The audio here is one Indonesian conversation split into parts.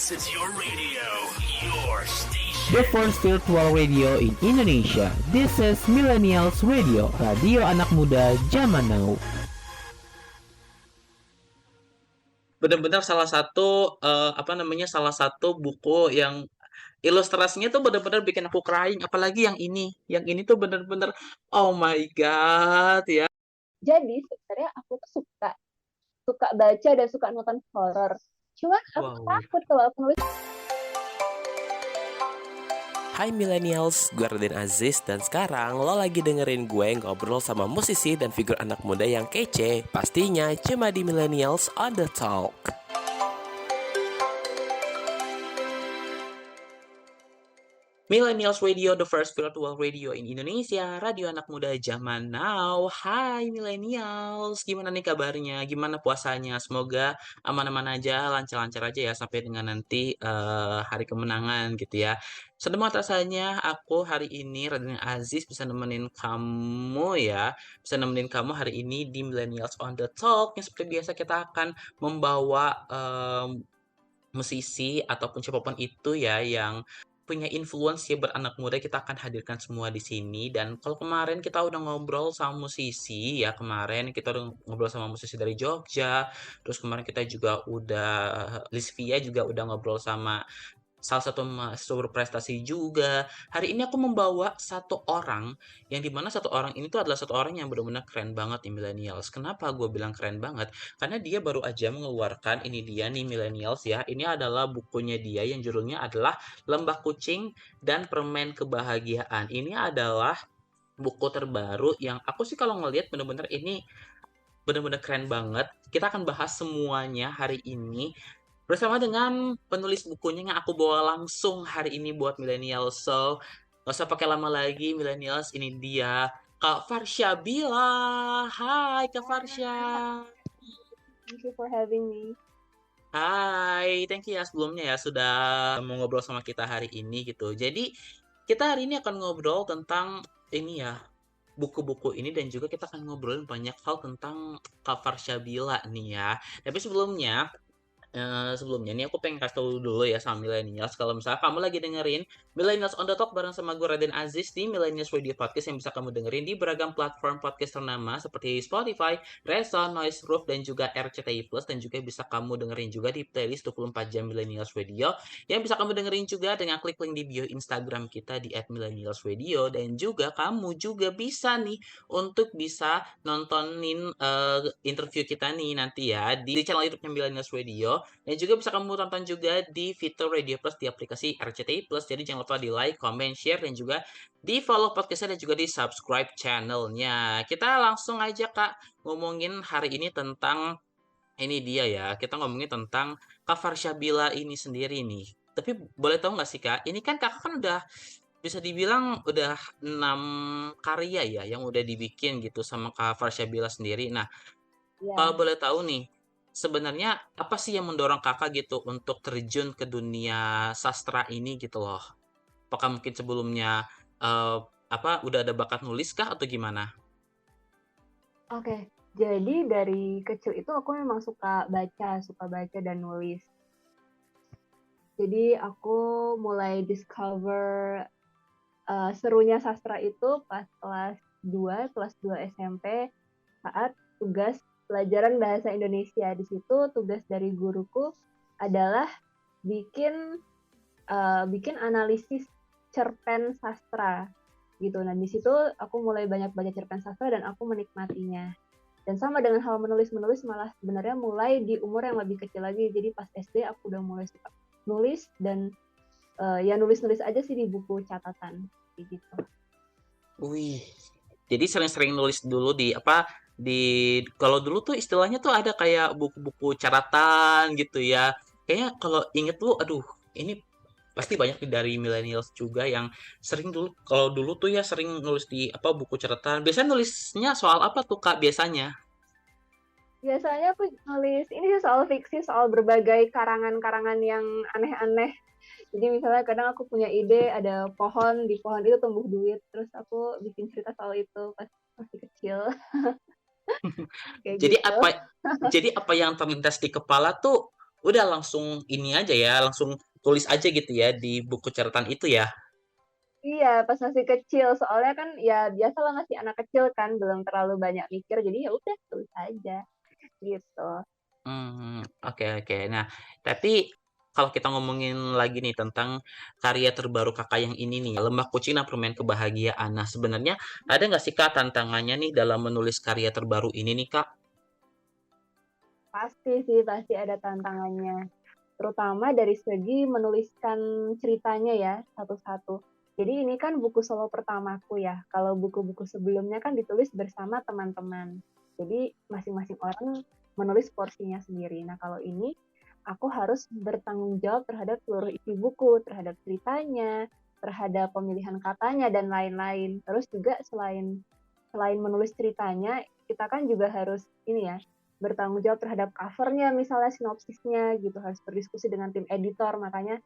This is your radio, your station. The first virtual radio in Indonesia. This is Millennials Radio, radio anak muda zaman now. Benar-benar salah satu salah satu buku yang ilustrasinya tuh benar-benar bikin aku crying, apalagi yang ini. Yang ini tuh benar-benar oh my god ya. Jadi sebenarnya aku tuh suka baca dan suka nonton horor. Cuman aku takut kalau aku nulis. Hai Millennials, gue Raden Aziz dan sekarang lo lagi dengerin gue ngobrol sama musisi dan figur anak muda yang kece. Pastinya cuma di Millennials on the Talk. Millennials Radio, the first virtual radio in Indonesia, radio anak muda zaman now. Hai Millennials, gimana nih kabarnya? Gimana puasanya? Semoga aman-aman aja, lancar-lancar aja ya sampai dengan nanti hari kemenangan gitu ya. Senang banget rasanya aku hari ini Raden Aziz bisa nemenin kamu ya, bisa nemenin kamu hari ini di Millennials on the Talk. Yang seperti biasa kita akan membawa musisi ataupun siapapun itu ya yang punya influence ya beranak muda, kita akan hadirkan semua di sini. Dan kalau kemarin kita udah ngobrol sama musisi ya, kemarin kita udah ngobrol sama musisi dari Jogja, terus kemarin kita juga udah Lisvia juga udah ngobrol sama salah satu mahasiswa berprestasi juga. Hari ini aku membawa satu orang, yang dimana satu orang ini tuh adalah satu orang yang benar-benar keren banget nih Millennials. Kenapa gue bilang keren banget? Karena dia baru aja mengeluarkan, ini dia nih Millennials ya, ini adalah bukunya dia yang judulnya adalah Lembah Kucing dan Permen Kebahagiaan. Ini adalah buku terbaru yang aku sih kalau ngelihat benar-benar ini benar-benar keren banget. Kita akan bahas semuanya hari ini bersama dengan penulis bukunya yang aku bawa langsung hari ini buat Millennials. So, nggak usah pakai lama lagi Millennials, ini dia Kak Farsha Bila. Hai Kak Farsha. Thank you for having me. Hai, thank you ya sebelumnya ya sudah mau ngobrol sama kita hari ini gitu. Jadi kita hari ini akan ngobrol tentang ini ya, buku-buku ini dan juga kita akan ngobrolin banyak hal tentang Kak Farsha Bila nih ya. Tapi sebelumnya nih aku pengen kasih tahu dulu ya sama Millennials, kalau misalnya kamu lagi dengerin Millennials on the Talk bareng sama gue Raden Aziz di Millennials Radio Podcast yang bisa kamu dengerin di beragam platform podcast ternama seperti Spotify, Reson, Noise Roof, dan juga RCTI Plus, dan juga bisa kamu dengerin juga di playlist 24 jam Millennials Radio yang bisa kamu dengerin juga dengan klik link di bio Instagram kita di @millennialsradio. Dan juga kamu juga bisa nih untuk bisa nontonin interview kita nih nanti ya di channel YouTube-nya Millennials Radio. Dan juga bisa kamu tonton juga di fitur Radio Plus di aplikasi RCTI Plus. Jadi jangan lupa di like, comment, share, dan juga di follow podcastnya dan juga di subscribe channelnya. Kita langsung aja Kak ngomongin hari ini tentang ini dia ya. Kita ngomongin tentang Kak Farsha Bila ini sendiri nih. Tapi boleh tahu nggak sih Kak, ini kan Kakak kan udah bisa dibilang udah 6 karya ya yang udah dibikin gitu sama Kak Farsha Bila sendiri. Nah, kalau boleh tahu nih, sebenarnya apa sih yang mendorong Kakak gitu untuk terjun ke dunia sastra ini gitu loh? Apakah mungkin sebelumnya udah ada bakat nulis kah atau gimana? Oke, jadi dari kecil itu aku memang suka baca dan nulis. Jadi aku mulai discover serunya sastra itu pas kelas 2 SMP saat tugas pelajaran bahasa Indonesia. Di situ tugas dari guruku adalah bikin analisis cerpen sastra gitu. Nah, di situ aku mulai banyak baca cerpen sastra dan aku menikmatinya. Dan sama dengan hal menulis malah sebenarnya mulai di umur yang lebih kecil lagi. Jadi pas SD aku udah mulai suka nulis dan ya nulis-nulis aja sih di buku catatan gitu. Wih. Jadi sering-sering nulis dulu kalau dulu tuh istilahnya tuh ada kayak buku-buku catatan gitu ya. Kayaknya kalau inget tuh aduh, ini pasti banyak nih dari Millennials juga yang sering kalau dulu tuh ya sering nulis di buku catatan. Biasanya nulisnya soal apa tuh Kak biasanya? Biasanya aku nulis ini sih soal fiksi, soal berbagai karangan-karangan yang aneh-aneh. Jadi misalnya kadang aku punya ide ada pohon, di pohon itu tumbuh duit, terus aku bikin cerita soal itu pas masih kecil. Jadi gitu. Jadi apa yang terlintas di kepala tuh udah langsung ini aja ya, langsung tulis aja gitu ya di buku catatan itu ya? Iya, pas masih kecil, soalnya kan ya biasalah masih anak kecil kan, belum terlalu banyak mikir, jadi ya udah tulis aja gitu. Oke oke. Nah, tapi kalau kita ngomongin lagi nih tentang karya terbaru Kakak yang ini nih, Lembah Kucing dan Permen Kebahagiaan. Nah, sebenarnya ada nggak sih Kak tantangannya nih dalam menulis karya terbaru ini nih Kak? Pasti sih, pasti ada tantangannya. Terutama dari segi menuliskan ceritanya ya, satu-satu. Jadi ini kan buku solo pertamaku ya. Kalau buku-buku sebelumnya kan ditulis bersama teman-teman. Jadi masing-masing orang menulis porsinya sendiri. Nah, kalau ini aku harus bertanggung jawab terhadap seluruh isi buku, terhadap ceritanya, terhadap pemilihan katanya dan lain-lain. Terus juga selain selain menulis ceritanya, kita kan juga harus ini ya, bertanggung jawab terhadap covernya, misalnya sinopsisnya gitu, harus berdiskusi dengan tim editor, makanya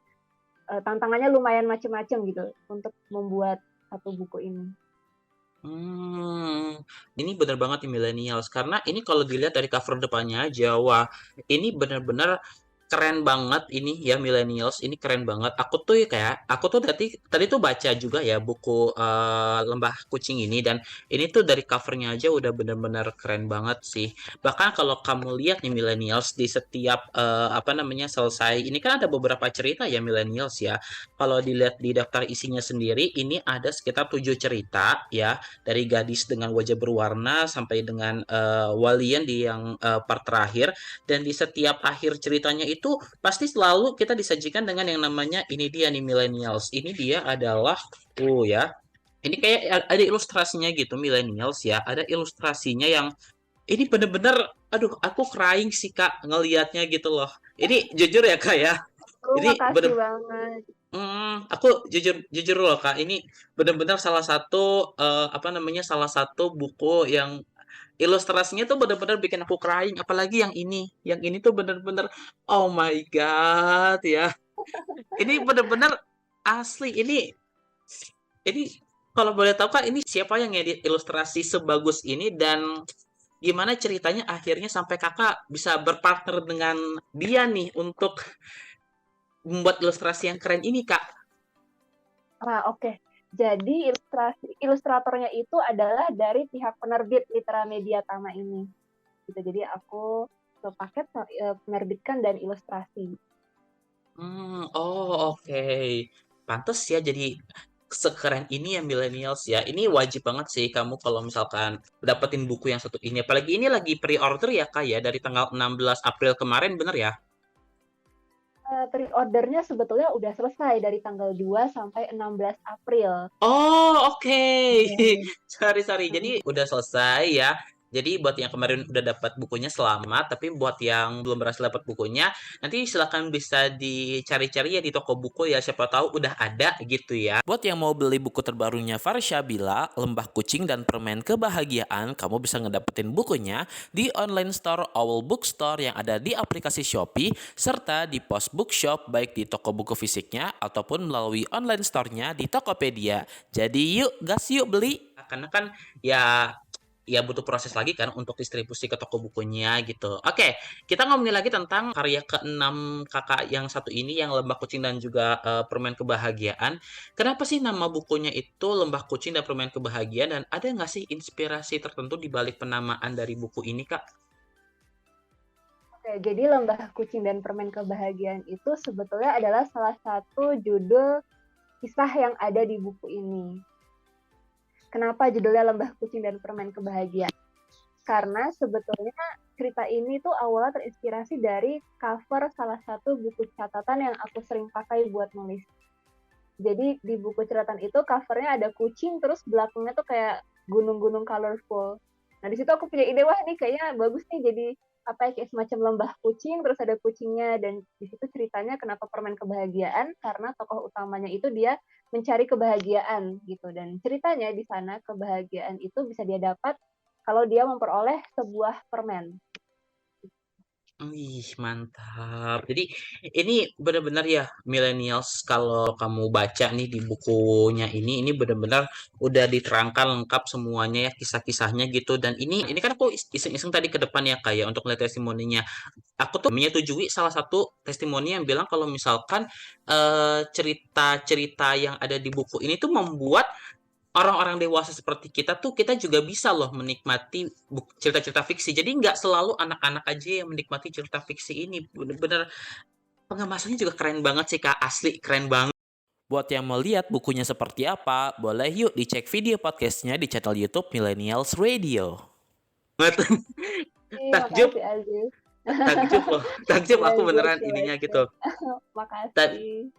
tantangannya lumayan macam-macam gitu untuk membuat satu buku ini. Hmm, ini bener banget nih millennials karena ini kalau dilihat dari cover depannya aja, wah ini bener-bener keren banget ini ya millennials, ini keren banget. Aku tuh tadi tuh baca juga ya buku Lembah Kucing ini dan ini tuh dari covernya aja udah bener-bener keren banget sih. Bahkan kalau kamu lihat nih millennials di setiap apa namanya selesai, ini kan ada beberapa cerita ya millennials ya. Kalau dilihat di daftar isinya sendiri, ini ada sekitar 7 cerita ya dari gadis dengan wajah berwarna sampai dengan Walian di yang part terakhir dan di setiap akhir ceritanya itu pasti selalu kita disajikan dengan yang namanya ini dia nih millennials. Ini dia adalah ya. Ini kayak ada ilustrasinya gitu millennials ya. Ada ilustrasinya yang ini bener-bener aduh aku crying sih Kak ngelihatnya gitu loh. Ini jujur ya Kak ya. Ini Makasih bener banget. Aku jujur jujur loh Kak, ini benar-benar salah satu apa namanya salah satu buku yang ilustrasinya tuh benar-benar bikin aku crying, apalagi yang ini. Yang ini tuh benar-benar oh my god ya. Ini benar-benar asli. Ini kalau boleh tahu Kak, ini siapa yang ngedit ilustrasi sebagus ini dan gimana ceritanya akhirnya sampai Kakak bisa berpartner dengan dia nih untuk membuat ilustrasi yang keren ini Kak? Oke. Jadi ilustratornya itu adalah dari pihak penerbit Litra Media Tama ini. Gitu. Jadi aku sepaket penerbitkan dan ilustrasi. Oh oke. Pantes ya jadi sekeren ini ya millennials ya. Ini wajib banget sih kamu kalau misalkan dapetin buku yang satu ini. Apalagi ini lagi pre-order ya Kak ya dari tanggal 16 April kemarin bener ya? Pre-ordernya sebetulnya udah selesai dari tanggal 2 sampai 16 April. Oh oke. Iya. Sorry. Jadi udah selesai ya. Jadi buat yang kemarin udah dapat bukunya selamat, tapi buat yang belum berhasil dapat bukunya, nanti silakan bisa dicari-cari ya di toko buku ya, siapa tahu udah ada gitu ya. Buat yang mau beli buku terbarunya Farsha Bila, Lembah Kucing dan Permen Kebahagiaan, kamu bisa ngedapetin bukunya di online store Owl Bookstore yang ada di aplikasi Shopee, serta di pos bookshop baik di toko buku fisiknya ataupun melalui online store-nya di Tokopedia. Jadi yuk, gas yuk beli! Karena kan ya butuh proses lagi kan untuk distribusi ke toko bukunya gitu. Oke, kita ngomongin lagi tentang karya keenam kakak yang satu ini yang Lembah Kucing dan juga Permen Kebahagiaan. Kenapa sih nama bukunya itu Lembah Kucing dan Permen Kebahagiaan dan ada nggak sih inspirasi tertentu di balik penamaan dari buku ini Kak? Oke, jadi Lembah Kucing dan Permen Kebahagiaan itu sebetulnya adalah salah satu judul kisah yang ada di buku ini. Kenapa judulnya Lembah Kucing dan Permen Kebahagiaan? Karena sebetulnya cerita ini tuh awalnya terinspirasi dari cover salah satu buku catatan yang aku sering pakai buat nulis. Jadi di buku catatan itu covernya ada kucing, terus belakangnya tuh kayak gunung-gunung colorful. Nah di situ aku punya ide, wah ini kayaknya bagus nih jadi apa ya, kayak semacam lembah kucing, terus ada kucingnya, dan di situ ceritanya kenapa permen kebahagiaan, karena tokoh utamanya itu dia mencari kebahagiaan gitu, dan ceritanya di sana kebahagiaan itu bisa dia dapat kalau dia memperoleh sebuah permen. Wih, mantap. Jadi ini benar-benar ya millennials kalau kamu baca nih di bukunya ini benar-benar udah diterangkan lengkap semuanya ya kisah-kisahnya gitu dan ini kan aku iseng-iseng tadi ke depan ya kayak untuk lihat testimoninya. Aku tuh menyetujui salah satu testimoni yang bilang kalau misalkan cerita-cerita yang ada di buku ini tuh membuat orang-orang dewasa seperti kita tuh kita juga bisa loh menikmati cerita-cerita fiksi. Jadi nggak selalu anak-anak aja yang menikmati cerita fiksi ini. Bener-bener pengemasannya juga keren banget sih Kak. Asli keren banget. Buat yang mau lihat bukunya seperti apa, boleh yuk dicek video podcastnya di channel YouTube Millennials Radio. Takjub, Makasih Aziz. takjub loh. Takjub aku Belajar, beneran ininya gitu. Ta- Makasih.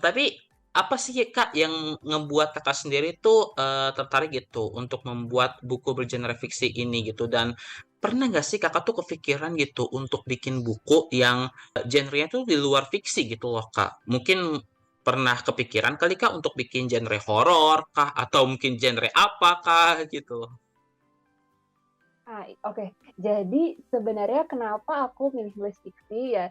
Tapi apa sih Kak yang ngebuat Kakak sendiri tuh tertarik gitu untuk membuat buku bergenre fiksi ini gitu dan pernah nggak sih Kakak tuh kepikiran gitu untuk bikin buku yang genrenya tuh di luar fiksi gitu loh Kak? Mungkin pernah kepikiran kali Kak untuk bikin genre horor kah atau mungkin genre apa kah gitu loh. Oke. Jadi sebenarnya kenapa aku milih nulis fiksi ya,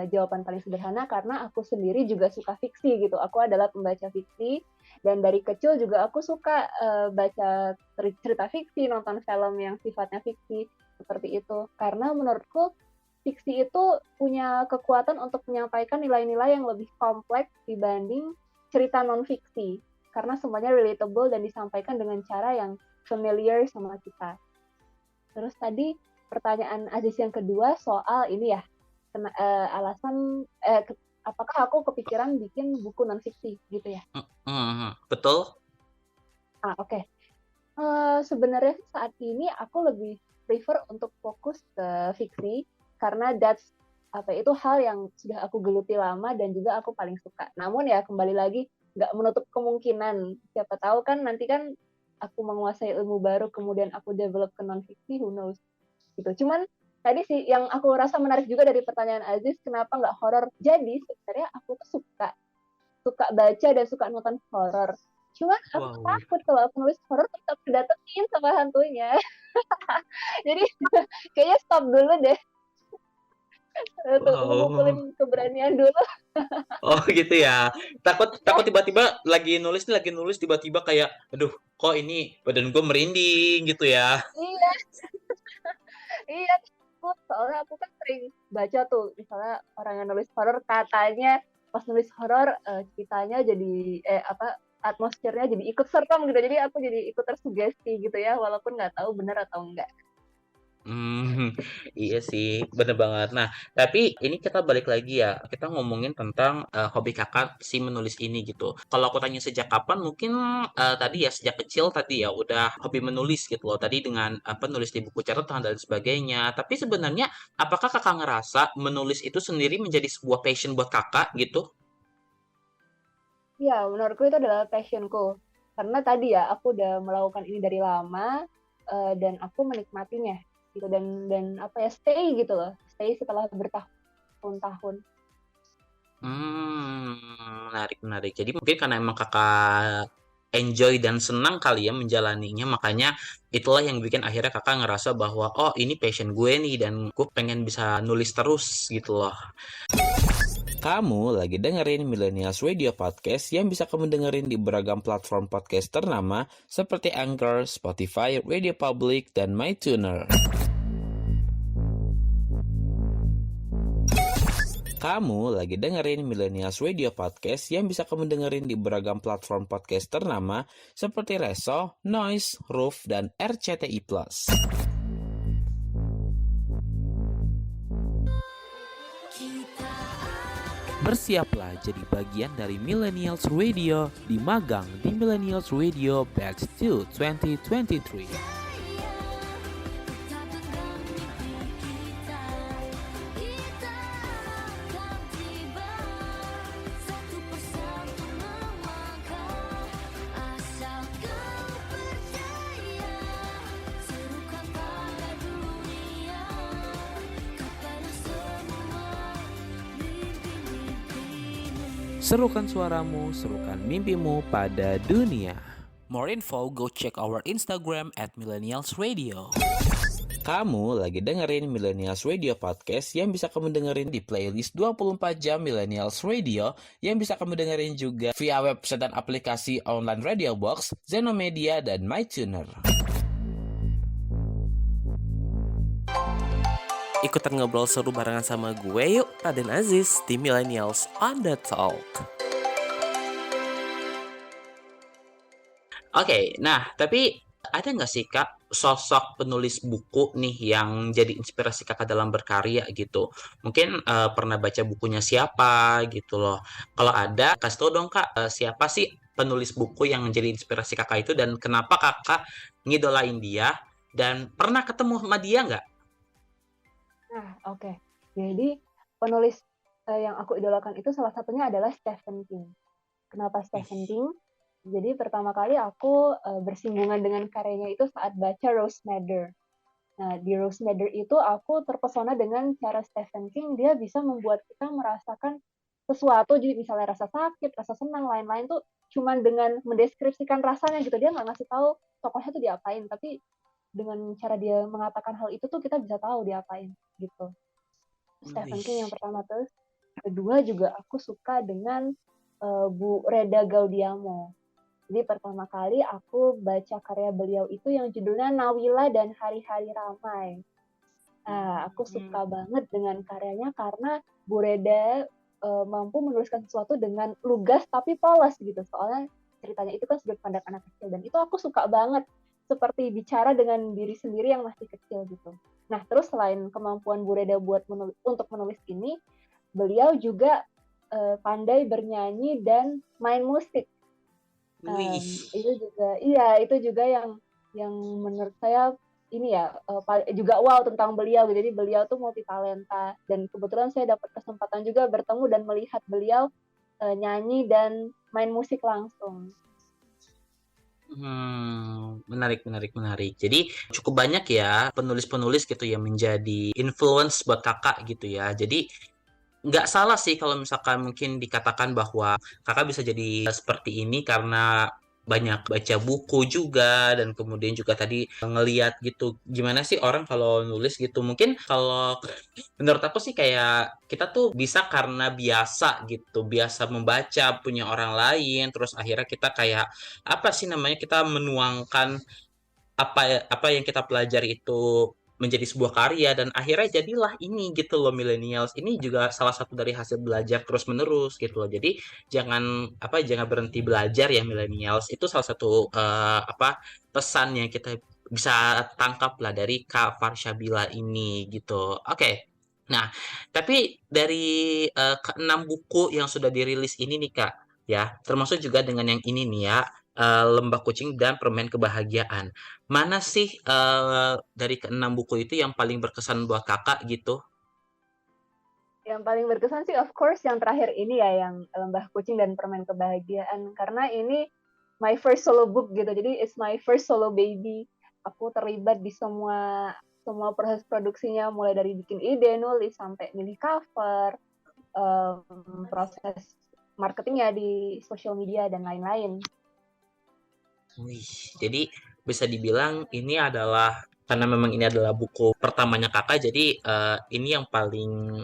jawaban paling sederhana karena aku sendiri juga suka fiksi gitu. Aku adalah pembaca fiksi dan dari kecil juga aku suka, baca cerita fiksi, nonton film yang sifatnya fiksi, seperti itu. Karena menurutku fiksi itu punya kekuatan untuk menyampaikan nilai-nilai yang lebih kompleks dibanding cerita non-fiksi. Karena semuanya relatable dan disampaikan dengan cara yang familiar sama kita. Terus tadi pertanyaan Aziz yang kedua soal ini ya, alasan apakah aku kepikiran bikin buku non fiksi gitu ya? Betul? Oke. Sebenarnya saat ini aku lebih prefer untuk fokus ke fiksi karena itu hal yang sudah aku geluti lama dan juga aku paling suka. Namun ya kembali lagi nggak menutup kemungkinan. Siapa tahu kan nanti kan aku menguasai ilmu baru kemudian aku develop ke non fiksi, who knows gitu. Cuman tadi sih yang aku rasa menarik juga dari pertanyaan Aziz, kenapa nggak horor? Jadi sebenarnya aku tuh suka baca dan suka nonton horor. Cuman aku takut kalau aku nulis horor tetap didatengin sama hantunya. Jadi kayaknya stop dulu deh. Ngumpulin keberanian dulu. Oh gitu ya. Takut tiba-tiba lagi nulis tiba-tiba kayak aduh kok ini badan gue merinding gitu ya. Iya. Iya, soalnya aku kan sering baca tuh misalnya orang yang nulis horor katanya pas nulis horor ceritanya jadi atmosfernya jadi ikut serem gitu. Jadi aku jadi ikut tersugesti gitu ya walaupun nggak tahu benar atau enggak. Iya sih, bener banget. Nah, tapi ini kita balik lagi ya, kita ngomongin tentang hobi Kakak si menulis ini gitu. Kalau aku tanya sejak kapan, mungkin tadi ya sejak kecil tadi ya udah hobi menulis gitu loh. Tadi dengan apa nulis di buku catatan dan sebagainya. Tapi sebenarnya apakah Kakak ngerasa menulis itu sendiri menjadi sebuah passion buat Kakak gitu? Iya, menurutku itu adalah passionku. Karena tadi ya aku udah melakukan ini dari lama dan aku menikmatinya gitu dan apa ya stay gitu loh. Stay setelah bertahun-tahun. Menarik. Jadi mungkin karena emang Kakak enjoy dan senang kali ya menjalaninya, makanya itulah yang bikin akhirnya Kakak ngerasa bahwa oh ini passion gue nih dan gue pengen bisa nulis terus gitu loh. Kamu lagi dengerin Millennials Radio Podcast yang bisa kamu dengerin di beragam platform podcast ternama seperti Anchor, Spotify, Radio Public, dan MyTuner. Kamu lagi dengerin Millennials Radio Podcast yang bisa kamu dengerin di beragam platform podcast ternama seperti Reso, Noise, Roof, dan RCTI+. Bersiaplah jadi bagian dari Millennials Radio di magang di Millennials Radio Batch 2 2023. Serukan suaramu, serukan mimpimu pada dunia. More info, go check our Instagram @millennialsradio. Kamu lagi dengerin Millennials Radio Podcast yang bisa kamu dengerin di playlist 24 jam Millennials Radio yang bisa kamu dengerin juga via website dan aplikasi online Radio Box, Zenomedia, dan MyTuner. Ikutan ngobrol seru barengan sama gue yuk, Raden Aziz di Millennials on the Talk. Oke, nah tapi ada nggak sih Kak sosok penulis buku nih yang jadi inspirasi Kakak dalam berkarya gitu? Mungkin pernah baca bukunya siapa gitu loh. Kalau ada, kasih tau dong Kak, siapa sih penulis buku yang jadi inspirasi Kakak itu dan kenapa Kakak ngidolain dia dan pernah ketemu sama dia nggak? Nah, oke. Jadi penulis yang aku idolakan itu salah satunya adalah Stephen King. Kenapa Stephen King? Jadi pertama kali aku bersinggungan dengan karyanya itu saat baca Rose Madder. Nah, di Rose Madder itu aku terpesona dengan cara Stephen King, dia bisa membuat kita merasakan sesuatu, jadi misalnya rasa sakit, rasa senang, lain-lain tuh cuman dengan mendeskripsikan rasanya gitu. Dia nggak ngasih tahu tokohnya tuh diapain, tapi dengan cara dia mengatakan hal itu tuh kita bisa tahu diapain gitu. Stephen King yang pertama. Terus kedua juga aku suka dengan Bu Reda Gaudiamo. Jadi pertama kali aku baca karya beliau itu yang judulnya Nawila dan Hari-Hari Ramai. Aku suka banget dengan karyanya karena Bu Reda mampu menuliskan sesuatu dengan lugas tapi polos gitu. Soalnya ceritanya itu kan sudut pandang anak kecil dan itu aku suka banget. Seperti bicara dengan diri sendiri yang masih kecil gitu. Nah, terus selain kemampuan Bu Reda untuk menulis ini, beliau juga pandai bernyanyi dan main musik. Itu juga yang menurut saya ini ya juga wow tentang beliau. Jadi beliau tuh multi talenta dan kebetulan saya dapat kesempatan juga bertemu dan melihat beliau nyanyi dan main musik langsung. Menarik. Jadi cukup banyak ya penulis-penulis gitu yang menjadi influence buat Kakak gitu ya. Jadi nggak salah sih kalau misalkan mungkin dikatakan bahwa Kakak bisa jadi seperti ini karena banyak baca buku juga dan kemudian juga tadi ngeliat gitu gimana sih orang kalau nulis gitu. Mungkin kalau menurut aku sih kayak kita tuh bisa karena biasa gitu, biasa membaca punya orang lain terus akhirnya kita kayak apa sih namanya kita menuangkan apa yang kita pelajari itu menjadi sebuah karya dan akhirnya jadilah ini gitu loh millennials. Ini juga salah satu dari hasil belajar terus menerus gitu loh. Jadi jangan berhenti belajar ya millennials. Itu salah satu pesan yang kita bisa tangkap lah dari Kak Farshabila ini gitu. Oke. Nah, tapi dari keenam buku yang sudah dirilis ini nih Kak, ya, termasuk juga dengan yang ini nih ya, Lembah Kucing dan Permen Kebahagiaan. Mana sih dari keenam buku itu yang paling berkesan buat Kakak gitu? Yang paling berkesan sih of course yang terakhir ini ya, yang Lembah Kucing dan Permen Kebahagiaan. Karena ini my first solo book gitu, jadi it's my first solo baby. Aku terlibat di semua proses produksinya, mulai dari bikin ide, nulis, sampai milih cover, proses marketingnya di social media, dan lain-lain. Wih, jadi bisa dibilang ini adalah karena memang ini adalah buku pertamanya Kakak, jadi ini yang paling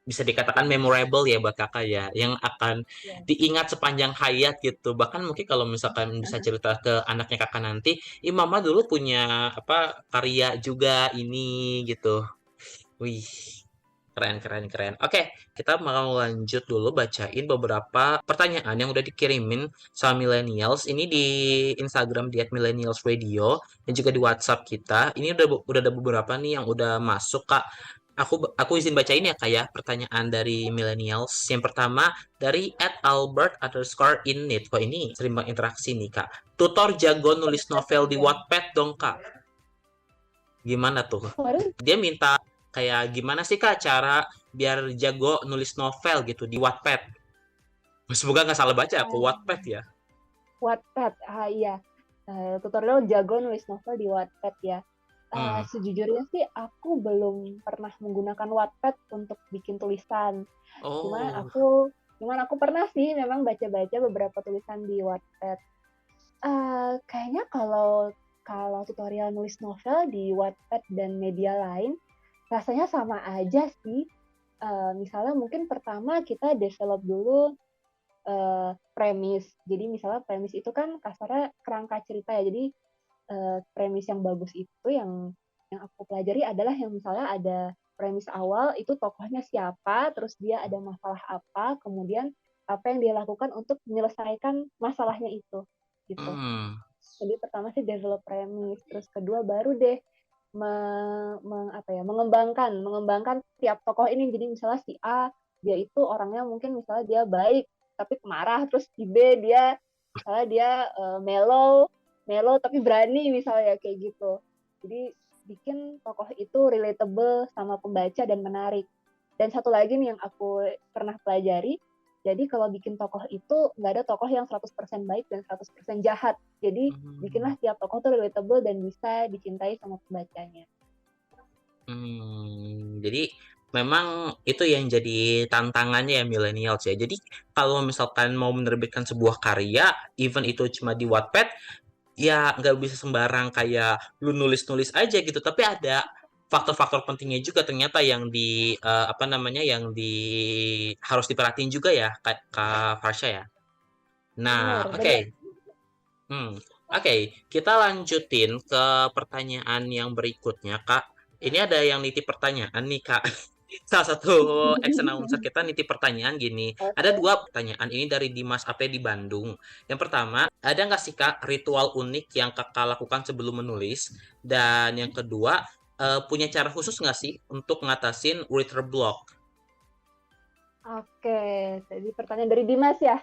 bisa dikatakan memorable ya buat Kakak ya, yang akan diingat sepanjang hayat gitu. Bahkan mungkin kalau misalkan bisa cerita ke anaknya Kakak nanti, Mama dulu punya karya juga ini gitu. Wih, keren. Oke, kita mau lanjut dulu bacain beberapa pertanyaan yang udah dikirimin sama millennials. Ini di Instagram di @millennialsradio dan juga di WhatsApp kita. Ini udah ada beberapa nih yang udah masuk, Kak. Aku izin bacain ya Kak ya, pertanyaan dari millennials. Yang pertama dari @albert_in_need. Wah, ini sering banget interaksi nih Kak. Tutor jago nulis novel di Wattpad dong Kak. Gimana tuh? Dia minta kayak gimana sih Kak cara biar jago nulis novel gitu di Wattpad. Semoga nggak salah baca aku Wattpad ya. Wattpad, iya. Tutorial jago nulis novel di Wattpad ya. Sejujurnya sih aku belum pernah menggunakan Wattpad untuk bikin tulisan. Cuman aku pernah sih memang baca-baca beberapa tulisan di Wattpad. Kayaknya kalau kalau tutorial nulis novel di Wattpad dan media lain, rasanya sama aja sih. Misalnya mungkin pertama kita develop dulu premis. Jadi misalnya premis itu kan kasarnya kerangka cerita ya. Jadi premis yang bagus itu yang aku pelajari adalah yang misalnya ada premis awal itu tokohnya siapa, terus dia ada masalah apa, kemudian apa yang dia lakukan untuk menyelesaikan masalahnya itu, gitu. Hmm. Jadi pertama sih develop premis, terus kedua baru deh mengembangkan tiap tokoh ini. Jadi misalnya si A dia itu orangnya mungkin misalnya dia baik tapi pemarah, terus si B dia misalnya dia mellow tapi berani misalnya kayak gitu. Jadi bikin tokoh itu relatable sama pembaca dan menarik. Dan satu lagi nih yang aku pernah pelajari, jadi kalau bikin tokoh itu nggak ada tokoh yang 100% baik dan 100% jahat. Jadi bikinlah tiap tokoh tuh relatable dan bisa dicintai sama pembacanya. Jadi memang itu yang jadi tantangannya ya millennials ya. Jadi kalau misalkan mau menerbitkan sebuah karya, even itu cuma di Wattpad, ya nggak bisa sembarang kayak lu nulis-nulis aja gitu. Tapi ada faktor-faktor pentingnya juga ternyata yang harus diperhatiin juga ya, Kak Farsha ya. Nah, Benar, oke. benar. Oke, kita lanjutin ke pertanyaan yang berikutnya, Kak. Ini ada yang nitip pertanyaan nih, Kak. Salah satu ex-announcer kita nitip pertanyaan gini. Ada Oke. 2 pertanyaan ini dari Dimas AP di Bandung. Yang pertama, ada nggak sih, Kak, ritual unik yang Kakak lakukan sebelum menulis? Dan yang kedua, punya cara khusus nggak sih untuk ngatasin writer block? Oke, jadi pertanyaan dari Dimas ya.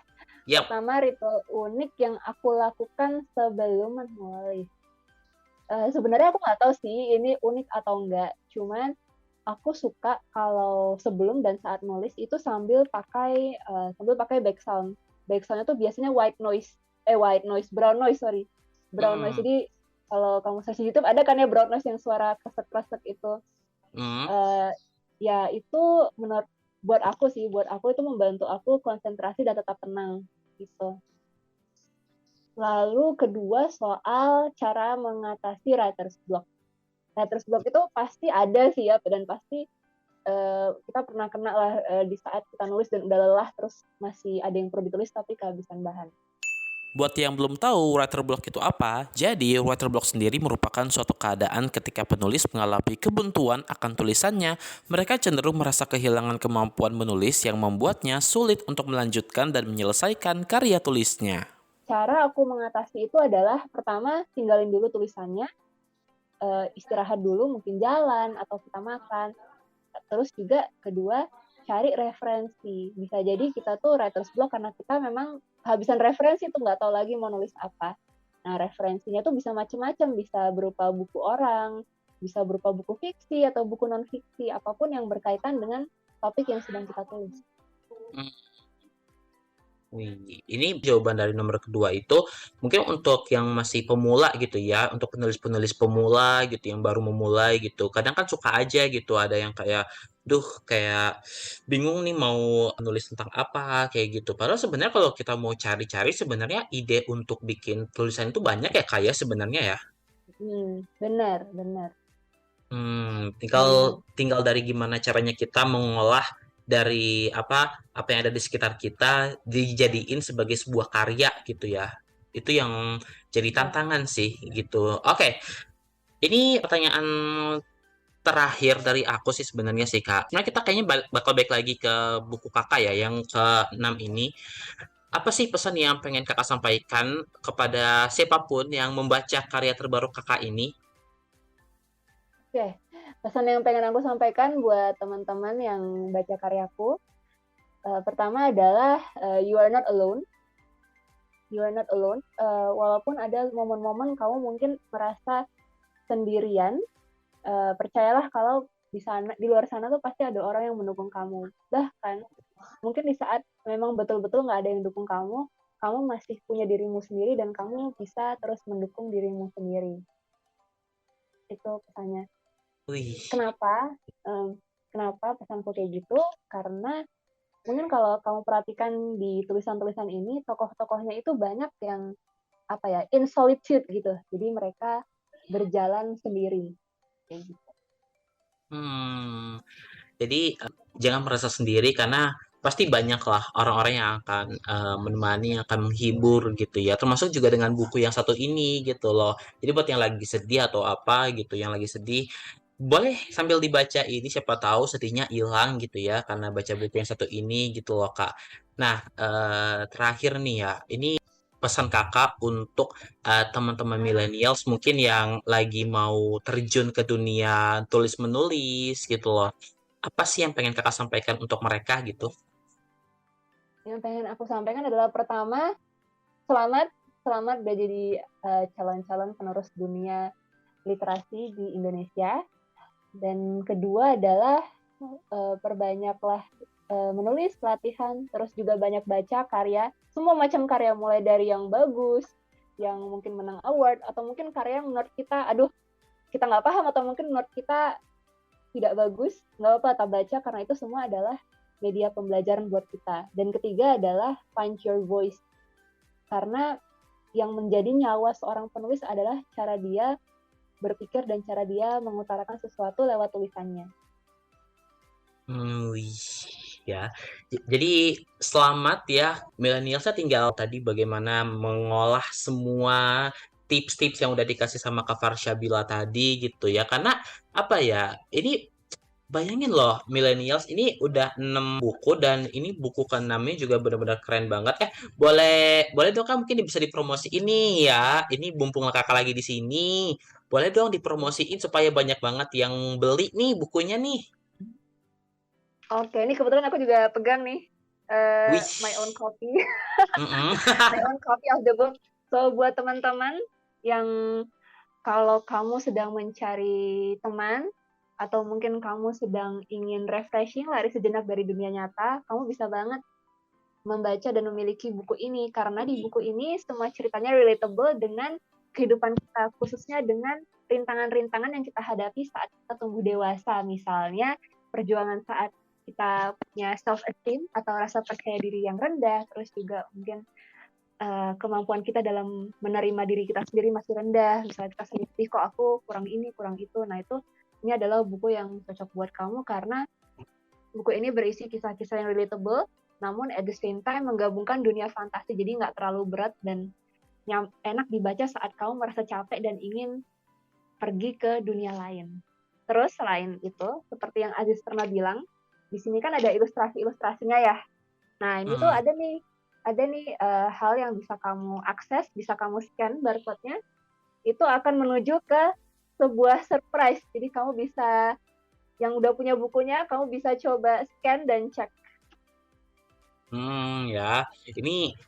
Yap. Pertama, ritual unik yang aku lakukan sebelum menulis. Sebenarnya aku nggak tahu sih ini unik atau enggak. Cuman aku suka kalau sebelum dan saat nulis itu sambil pakai back sound. Back soundnya tuh biasanya brown noise, sorry. Brown noise. Jadi kalau kamu search di YouTube ada kan ya brown noise yang suara kresek-kresek itu. Ya itu buat aku itu membantu aku konsentrasi dan tetap tenang gitu. Lalu kedua soal cara mengatasi writer's block. Writer's block itu pasti ada sih ya, dan pasti kita pernah kena lah di saat kita nulis dan udah lelah terus masih ada yang perlu ditulis tapi kehabisan bahan. Buat yang belum tahu writer block itu apa, jadi writer block sendiri merupakan suatu keadaan ketika penulis mengalami kebuntuan akan tulisannya. Mereka cenderung merasa kehilangan kemampuan menulis yang membuatnya sulit untuk melanjutkan dan menyelesaikan karya tulisnya. Cara aku mengatasi itu adalah pertama tinggalin dulu tulisannya, istirahat dulu, mungkin jalan atau kita makan. Terus juga kedua cari referensi. Bisa jadi kita tuh writer's block karena kita memang kehabisan referensi tuh nggak tahu lagi mau nulis apa. Nah referensinya tuh bisa macam-macam, bisa berupa buku orang, bisa berupa buku fiksi atau buku non fiksi, apapun yang berkaitan dengan topik yang sedang kita tulis. Wih, ini jawaban dari nomor kedua itu mungkin untuk yang masih pemula gitu ya, untuk penulis-penulis pemula gitu yang baru memulai gitu. Kadang kan suka aja gitu ada yang kayak kayak bingung nih mau nulis tentang apa kayak gitu. Padahal sebenarnya kalau kita mau cari-cari sebenarnya ide untuk bikin tulisan itu banyak ya kayak sebenarnya ya. Benar. Tinggal dari gimana caranya kita mengolah dari apa yang ada di sekitar kita dijadiin sebagai sebuah karya gitu ya. Itu yang jadi tantangan sih gitu. Oke. Ini pertanyaan terakhir dari aku sih sebenarnya sih Kak. Sebenarnya kita kayaknya bakal balik lagi ke buku Kakak ya yang ke-6 ini. Apa sih pesan yang pengen Kakak sampaikan kepada siapapun yang membaca karya terbaru Kakak ini? Oke, pesan yang pengen aku sampaikan buat teman-teman yang baca karyaku, pertama adalah you are not alone. You are not alone. Walaupun ada momen-momen kamu mungkin merasa sendirian, percayalah kalau di luar sana tuh pasti ada orang yang mendukung kamu. Bahkan mungkin di saat memang betul-betul nggak ada yang dukung kamu, kamu masih punya dirimu sendiri dan kamu bisa terus mendukung dirimu sendiri. Itu pesannya. Wih. Kenapa pesanku kayak gitu? Karena mungkin kalau kamu perhatikan di tulisan-tulisan ini, tokoh-tokohnya itu banyak yang apa ya, in solitude gitu. Jadi mereka berjalan sendiri kayak gitu. Jadi jangan merasa sendiri karena pasti banyak lah orang-orang yang akan menemani, yang akan menghibur gitu ya. Termasuk juga dengan buku yang satu ini gitu loh. Jadi buat yang lagi sedih atau apa gitu, yang lagi sedih boleh sambil dibaca ini siapa tahu sedihnya hilang gitu ya karena baca buku yang satu ini gitu loh Kak. Nah, terakhir nih ya, ini pesan Kakak untuk teman-teman millennials mungkin yang lagi mau terjun ke dunia tulis menulis gitu loh. Apa sih yang pengen Kakak sampaikan untuk mereka gitu? Yang pengen aku sampaikan adalah pertama, selamat udah jadi calon-calon penerus dunia literasi di Indonesia. Dan kedua adalah perbanyaklah menulis, latihan, terus juga banyak baca karya, semua macam karya, mulai dari yang bagus, yang mungkin menang award, atau mungkin karya yang menurut kita, kita nggak paham, atau mungkin menurut kita tidak bagus, nggak apa-apa, tak baca, karena itu semua adalah media pembelajaran buat kita. Dan ketiga adalah find your voice, karena yang menjadi nyawa seorang penulis adalah cara dia berpikir dan cara dia mengutarakan sesuatu lewat tulisannya. Wih, ya. Jadi selamat ya millennialsnya, tinggal tadi bagaimana mengolah semua tips-tips yang udah dikasih sama Kak Farshabila tadi gitu ya. Karena apa ya? Ini bayangin loh, millennials ini udah 6 buku dan ini buku ke-6-nya juga benar-benar keren banget. Boleh boleh dong Kak mungkin bisa dipromosi ini ya. Ini mumpung Kakak lagi di sini. Boleh dong dipromosiin supaya banyak banget yang beli nih bukunya nih. Oke, ini kebetulan aku juga pegang nih Wih. my own copy, Mm-mm. my own copy of the book. So buat teman-teman yang kalau kamu sedang mencari teman atau mungkin kamu sedang ingin refreshing, lari sejenak dari dunia nyata, kamu bisa banget membaca dan memiliki buku ini, karena di buku ini semua ceritanya relatable dengan kehidupan kita, khususnya dengan rintangan-rintangan yang kita hadapi saat kita tumbuh dewasa. Misalnya perjuangan saat kita punya self-esteem atau rasa percaya diri yang rendah, terus juga mungkin kemampuan kita dalam menerima diri kita sendiri masih rendah. Misalnya kita sedih, kok aku kurang ini, kurang itu. Nah itu, ini adalah buku yang cocok buat kamu karena buku ini berisi kisah-kisah yang relatable, namun at the same time menggabungkan dunia fantasi, jadi nggak terlalu berat dan enak dibaca saat kamu merasa capek dan ingin pergi ke dunia lain. Terus selain itu, seperti yang Aziz pernah bilang, di sini kan ada ilustrasi-ilustrasinya ya. Nah ini tuh ada nih hal yang bisa kamu akses, bisa kamu scan barcode-nya, itu akan menuju ke sebuah surprise. Jadi kamu bisa, yang udah punya bukunya, kamu bisa coba scan dan cek. Ya. Ini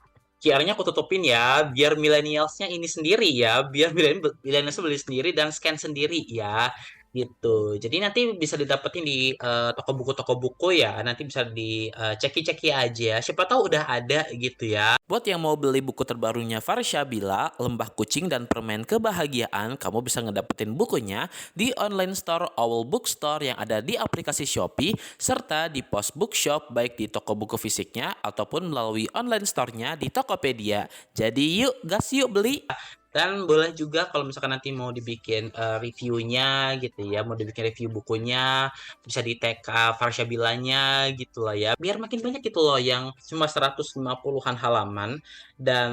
QR-nya aku tutupin ya, biar millennials-nya ini sendiri ya, biar millennials beli sendiri dan scan sendiri ya, gitu. Jadi nanti bisa didapetin di toko buku ya, nanti bisa diceki-ceki aja, siapa tahu udah ada gitu ya. Buat yang mau beli buku terbarunya Farshabila, Lembah Kucing dan Permen Kebahagiaan, kamu bisa ngedapetin bukunya di online store Owl Bookstore yang ada di aplikasi Shopee, serta di pos bookshop baik di toko buku fisiknya ataupun melalui online store-nya di Tokopedia. Jadi yuk, gas yuk beli! Dan boleh juga kalau misalkan nanti mau dibikin reviewnya gitu ya, mau dibikin review bukunya, bisa di tag Farshabilanya gitu lah ya. Biar makin banyak gitu loh yang cuma 150-an halaman. Dan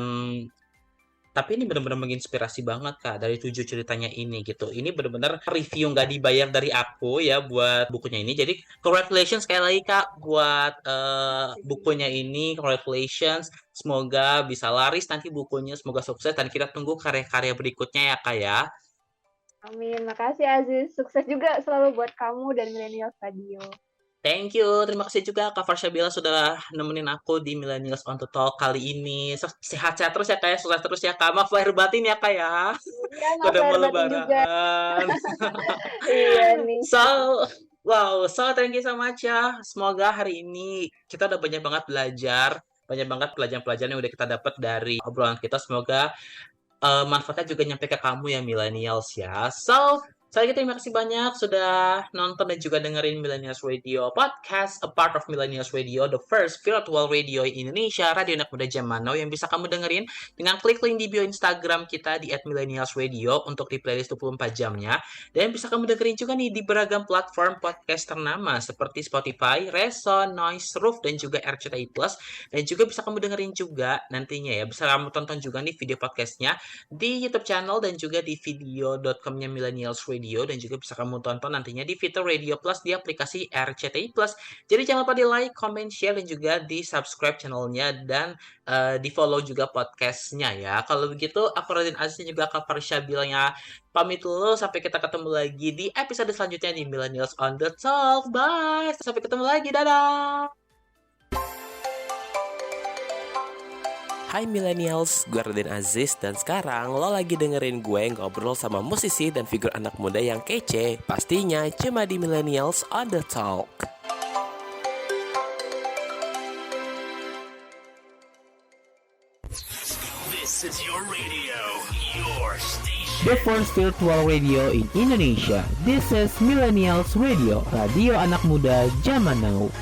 tapi ini benar-benar menginspirasi banget Kak dari 7 ceritanya ini gitu. Ini benar-benar review nggak dibayar dari aku ya buat bukunya ini. Jadi congratulations sekali lagi Kak buat bukunya ini. Congratulations. Semoga bisa laris nanti bukunya. Semoga sukses dan kita tunggu karya-karya berikutnya ya Kak ya. Amin. Makasih Aziz. Sukses juga selalu buat kamu dan Millennials Radio. Thank you. Terima kasih juga Kak Farshabila sudah nemenin aku di Millennials on the Talk kali ini. Sehat-sehat terus ya Kak ya. Sukses terus ya Kak. Maaf lahir batin ya Kak ya. Iya, maaf Udah mau lahir batin juga. lebaran. Iya nih. So thank you so much ya. Semoga hari ini kita udah banyak banget belajar. Banyak banget pelajaran-pelajaran yang udah kita dapat dari obrolan kita. Semoga manfaatnya juga nyampe ke kamu ya millennials ya. So, Sekali lagi terima kasih banyak sudah nonton dan juga dengerin Millennials Radio Podcast, a part of Millennials Radio, the first virtual radio in Indonesia, radio anak muda zaman now yang bisa kamu dengerin dengan klik link di bio Instagram kita di @millennialsradio untuk di playlist 24 jamnya. Dan bisa kamu dengerin juga nih di beragam platform podcast ternama seperti Spotify, Reson, Noise, Roof, dan juga RCTI Plus. Dan juga bisa kamu dengerin juga nantinya ya, bisa kamu tonton juga nih video podcastnya di YouTube channel dan juga di video.com-nya Millennials Radio, dan juga bisa kamu tonton nantinya di Fitur Radio Plus di aplikasi RCTI Plus. Jadi jangan lupa di like, comment, share, dan juga di subscribe channelnya dan di follow juga podcastnya ya. Kalau begitu aku Radin Aziz dan juga Kak Farsha bilangnya pamit dulu, sampai kita ketemu lagi di episode selanjutnya di Millennials on the Talk. Bye, sampai ketemu lagi, dadah. Hai millennials, gue Raden Aziz dan sekarang lo lagi dengerin gue ngobrol sama musisi dan figur anak muda yang kece. Pastinya cuma di Millennials on the Talk. This is your radio, your station. The first virtual radio in Indonesia. This is Millennials Radio, radio anak muda zaman now.